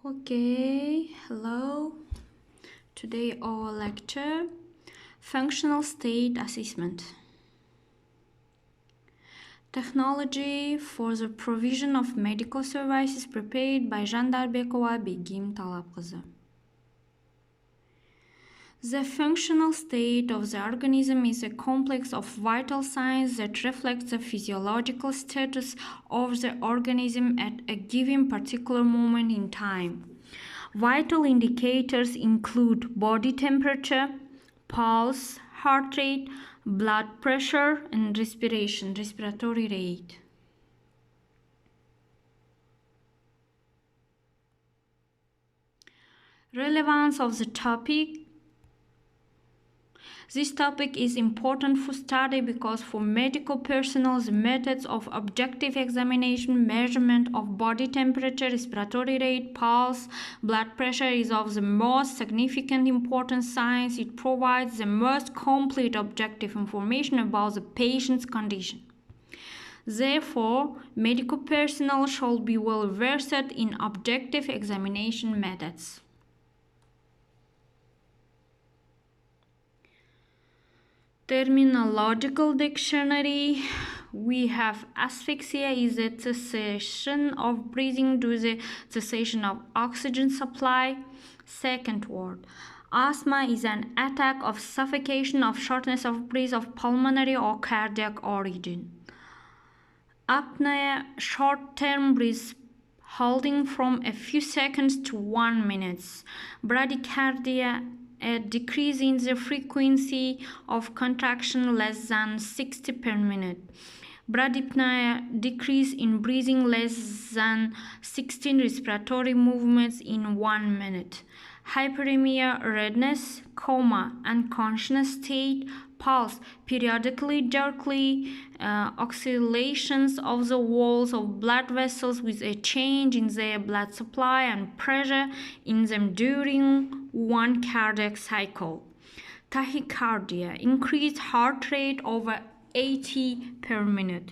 Okay, hello. Today our lecture, Functional State Assessment. Technology for the provision of medical services prepared by Jandarbekova Begim Talapkızı. The functional state of the organism is a complex of vital signs that reflects the physiological status of the organism at a given particular moment in time. Vital indicators include body temperature, pulse, heart rate, blood pressure, and respiratory rate. Relevance of the topic. This topic is important for study because for medical personnel, the methods of objective examination, measurement of body temperature, respiratory rate, pulse, blood pressure is of the most significant importance since it provides the most complete objective information about the patient's condition. Therefore, medical personnel should be well versed in objective examination methods. Terminological dictionary. We have asphyxia is a cessation of breathing due to the cessation of oxygen supply. Second word. Asthma is an attack of suffocation, of shortness of breath, of pulmonary or cardiac origin. Apnea, short-term breath holding from a few seconds to 1 minute. Bradycardia, a decrease in the frequency of contraction less than 60 per minute. Bradypnea, decrease in breathing less than 16 respiratory movements in 1 minute. Hyperemia, redness, coma, unconscious state, pulse, periodically jerky oscillations of the walls of blood vessels with a change in their blood supply and pressure in them during one cardiac cycle. Tachycardia, increased heart rate over 80 per minute.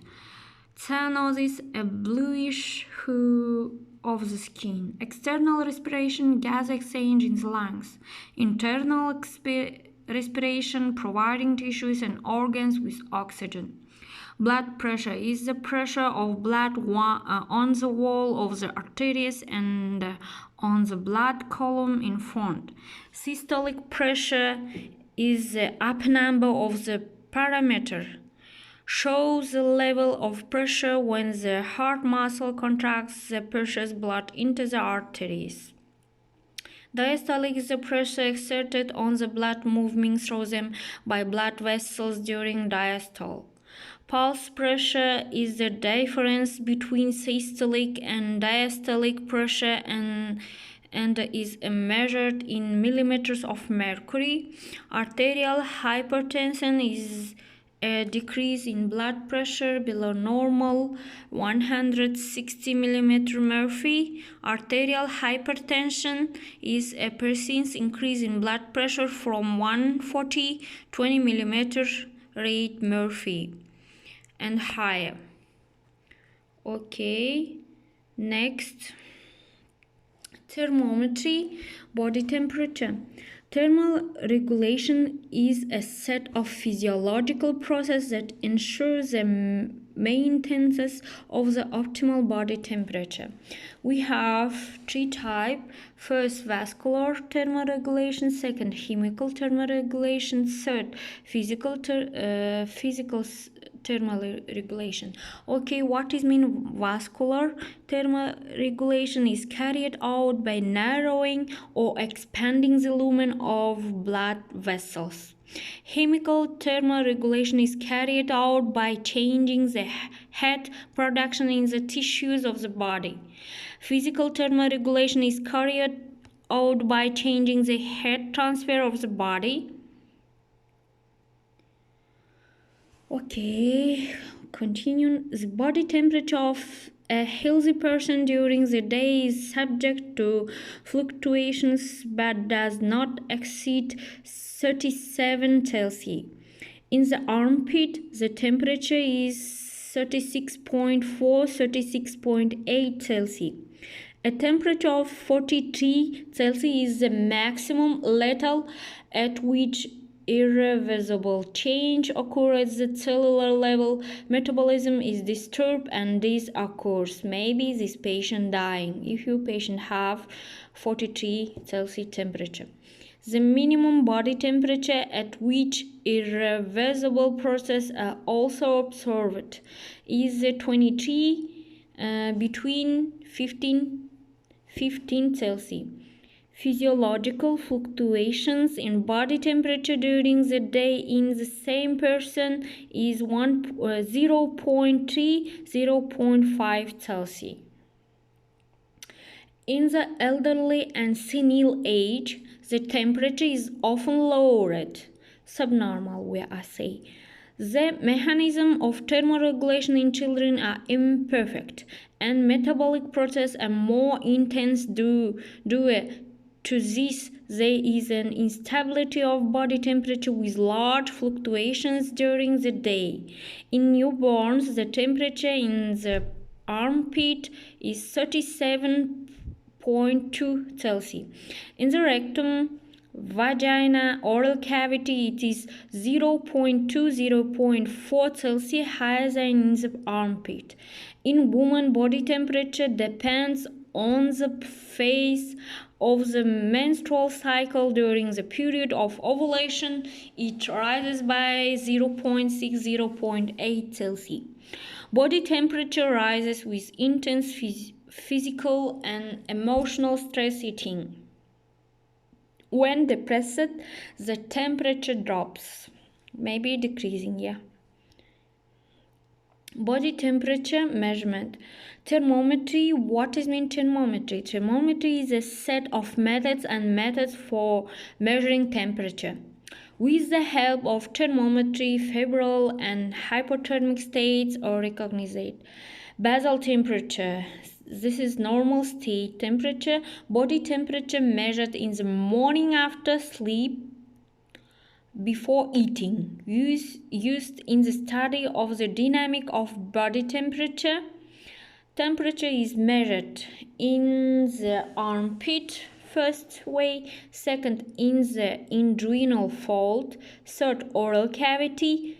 Cyanosis, a bluish hue of the skin. External respiration, gas exchange in the lungs. Internal respiration, providing tissues and organs with oxygen. Blood pressure is the pressure of blood on the wall of the arteries and on the blood column in front. Systolic pressure is the upper number of the parameter. Shows the level of pressure when the heart muscle contracts the pushes blood into the arteries. Diastolic is the pressure exerted on the blood moving through them by blood vessels during diastole. Pulse pressure is the difference between systolic and diastolic pressure and is measured in millimeters of mercury. Arterial hypertension is a decrease in blood pressure below normal 160 mm Mercury. Arterial hypertension is a person's increase in blood pressure from 140 20 mm rate Mercury and higher. Okay, next, thermometry, body temperature. Thermal regulation is a set of physiological processes that ensure the maintenance of the optimal body temperature. We have three types. First, vascular thermoregulation. Second, chemical thermoregulation. Third, physical thermoregulation. Okay, what is mean vascular thermoregulation is carried out by narrowing or expanding the lumen of blood vessels. Chemical thermoregulation is carried out by changing the heat production in the tissues of the body. Physical thermoregulation is carried out by changing the heat transfer of the body. Okay, continue. The body temperature of a healthy person during the day is subject to fluctuations but does not exceed 37 Celsius. In the armpit, the temperature is 36.4, 36.8 Celsius. A temperature of 43 Celsius is the maximum lethal at which irreversible change occurs at the cellular level. Metabolism is disturbed and this occurs. Maybe this patient dying if your patient have 43 Celsius temperature. The minimum body temperature at which irreversible process are also observed is 23 between 15 Celsius. Physiological fluctuations in body temperature during the day in the same person is 0.3–0.5 Celsius. In the elderly and senile age, the temperature is often lowered, subnormal we say. The mechanism of thermoregulation in children are imperfect and metabolic processes are more intense due to this. There is an instability of body temperature with large fluctuations during the day. In newborns, the temperature in the armpit is 37.2 Celsius. In the rectum, vagina, oral cavity, it is 0.2–0.4 Celsius higher than in the armpit. In woman, body temperature depends on the phase of the menstrual cycle. During the period of ovulation, it rises by 0.6–0.8 Celsius. Body temperature rises with intense physical and emotional stress eating. When depressed, the temperature drops, maybe decreasing, Body temperature measurement. Thermometry. What is mean thermometry? Thermometry is a set of methods for measuring temperature. With the help of thermometry, febrile and hypothermic states are recognized. Basal temperature. This is normal state temperature. Body temperature measured in the morning after sleep, before eating, used in the study of the dynamic of body temperature. Temperature is measured in the armpit, first way, second in the inguinal fold, third oral cavity,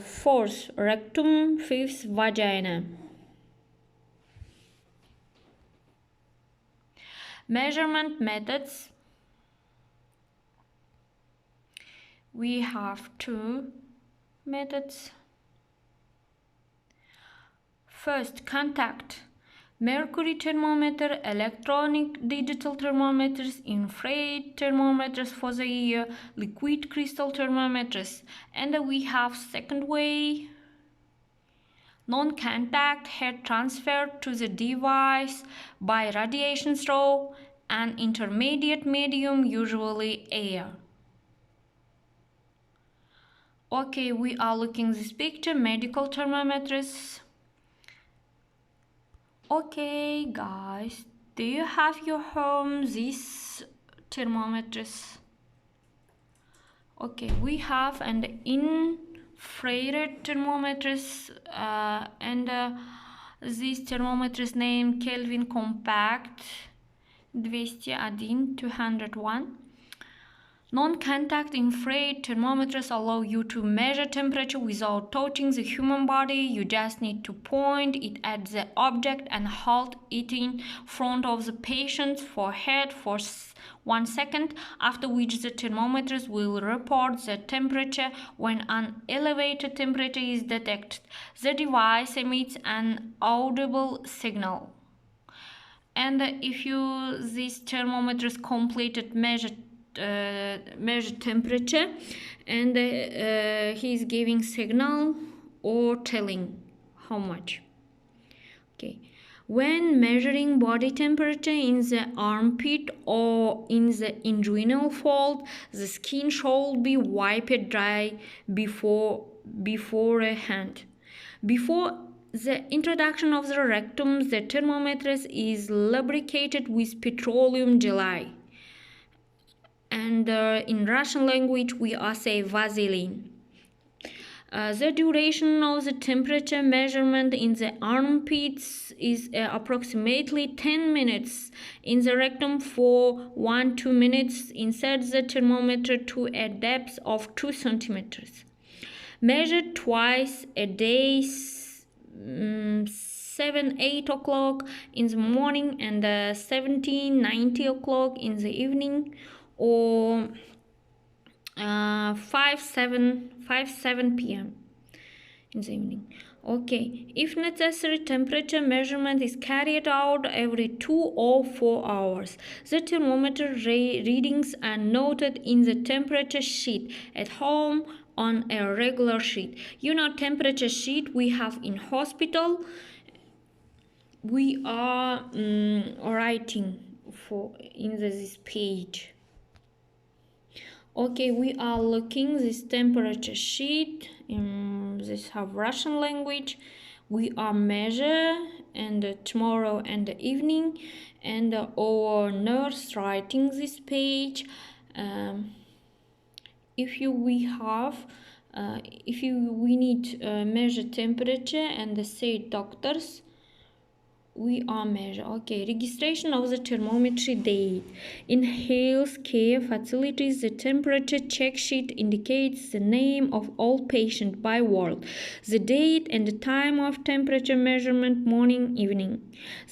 fourth rectum, fifth vagina. Measurement methods. We have two methods. First, contact. Mercury thermometer, electronic digital thermometers, infrared thermometers for the ear, liquid crystal thermometers. And we have second way, non-contact, heat transferred to the device by radiation through an intermediate medium, usually air. Okay, we are looking this picture, medical thermometers. Okay, guys, do you have your home these thermometers? Okay, we have an infrared thermometers and this thermometers named Kelvin Compact 201. Non-contact infrared thermometers allow you to measure temperature without touching the human body. You just need to point it at the object and hold it in front of the patient's forehead for 1 second, after which the thermometers will report the temperature. When an elevated temperature is detected, the device emits an audible signal. And if these thermometers completed measure temperature, and he is giving signal or telling how much. Okay, when measuring body temperature in the armpit or in the inguinal fold, the skin should be wiped dry beforehand. Before the introduction of the rectum, the thermometer is lubricated with petroleum jelly. And in Russian language we say Vaseline. The duration of the temperature measurement in the armpits is approximately 10 minutes. In the rectum for 1-2 minutes. Insert the thermometer to a depth of 2 centimeters. Measured twice a day, 7-8 o'clock in the morning and 17-19 o'clock in the evening, or 5-7 p.m. in the evening. Okay, if necessary, temperature measurement is carried out every 2 or 4 hours. The thermometer readings are noted in the temperature sheet at home on a regular sheet. You know, temperature sheet we have in hospital. We are writing for in this page. Okay, we are looking this temperature sheet in this have Russian language. We are measure and tomorrow and the evening, and our nurse writing this page. If we need measure temperature and say doctors, we are measure. Okay, registration of the thermometry date. In healthcare facilities, the temperature check sheet indicates the name of all patients by word, the date and the time of temperature measurement, morning, evening.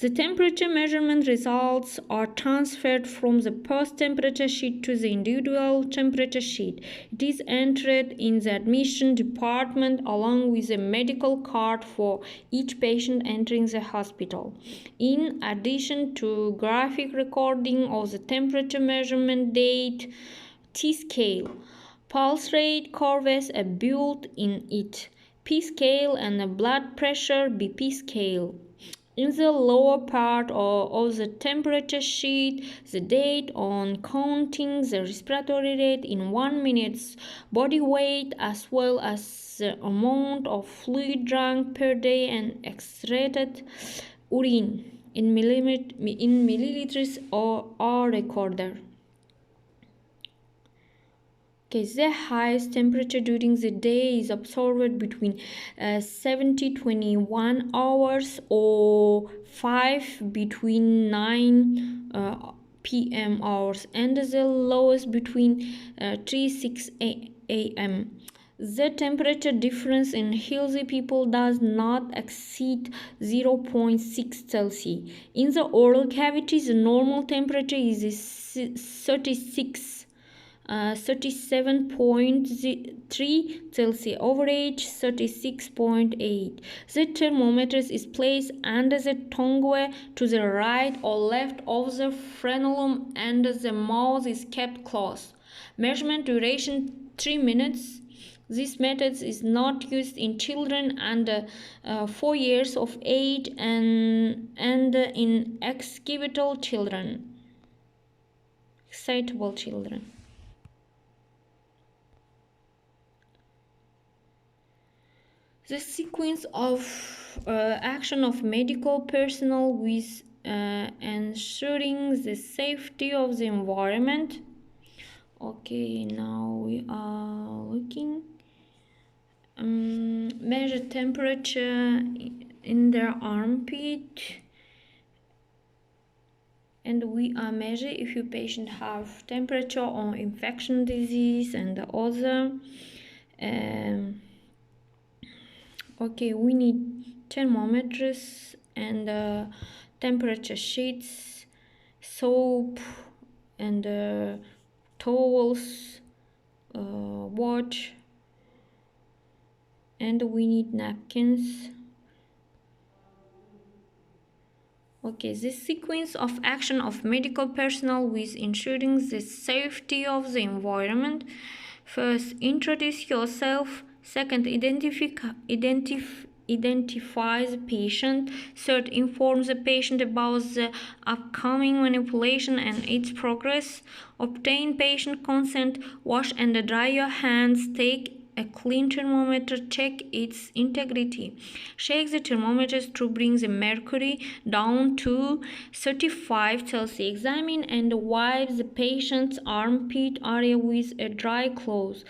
The temperature measurement results are transferred from the post temperature sheet to the individual temperature sheet. It is entered in the admission department along with a medical card for each patient entering the hospital. In addition to graphic recording of the temperature measurement date, T-scale, pulse rate curves are built in it, P-scale, and a blood pressure BP scale. In the lower part of the temperature sheet, the date on counting the respiratory rate in 1 minute, body weight, as well as the amount of fluid drunk per day and excreted urine in milliliters are recorded. Okay, the highest temperature during the day is observed between 21 hours or 5 between 9 p.m. hours, and the lowest between 3-6 a.m. The temperature difference in healthy people does not exceed 0.6 Celsius. In the oral cavity, the normal temperature is 37.3 Celsius, average 36.8. The thermometer is placed under the tongue to the right or left of the frenulum, and the mouth is kept closed. Measurement duration 3 minutes. This method is not used in children under 4 years of age and in excitable children. The sequence of action of medical personnel with ensuring the safety of the environment. Okay, now we are looking. Measure temperature in their armpit, and we are measure if your patient have temperature or infection disease and the other. Okay, we need thermometers and temperature sheets, soap and towels, watch, and we need napkins. Okay, this sequence of action of medical personnel with ensuring the safety of the environment. First, introduce yourself. Second, identify the patient. Third, inform the patient about the upcoming manipulation and its progress. Obtain patient consent. Wash and dry your hands. Take a clean thermometer, check its integrity. Shake the thermometers to bring the mercury down to 35 Celsius. Examine and wipe the patient's armpit area with a dry cloth.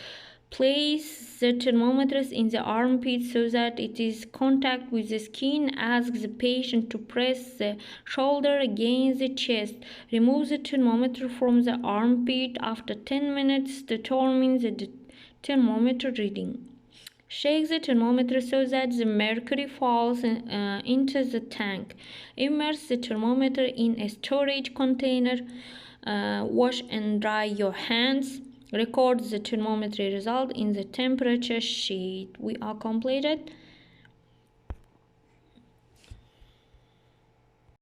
Place the thermometers in the armpit so that it is contact with the skin. Ask the patient to press the shoulder against the chest. Remove the thermometer from the armpit after 10 minutes. Determine the thermometer reading. Shake the thermometer so that the mercury falls into the tank. Immerse the thermometer in a storage container. Wash and dry your hands. Record the thermometer result in the temperature sheet. We are completed.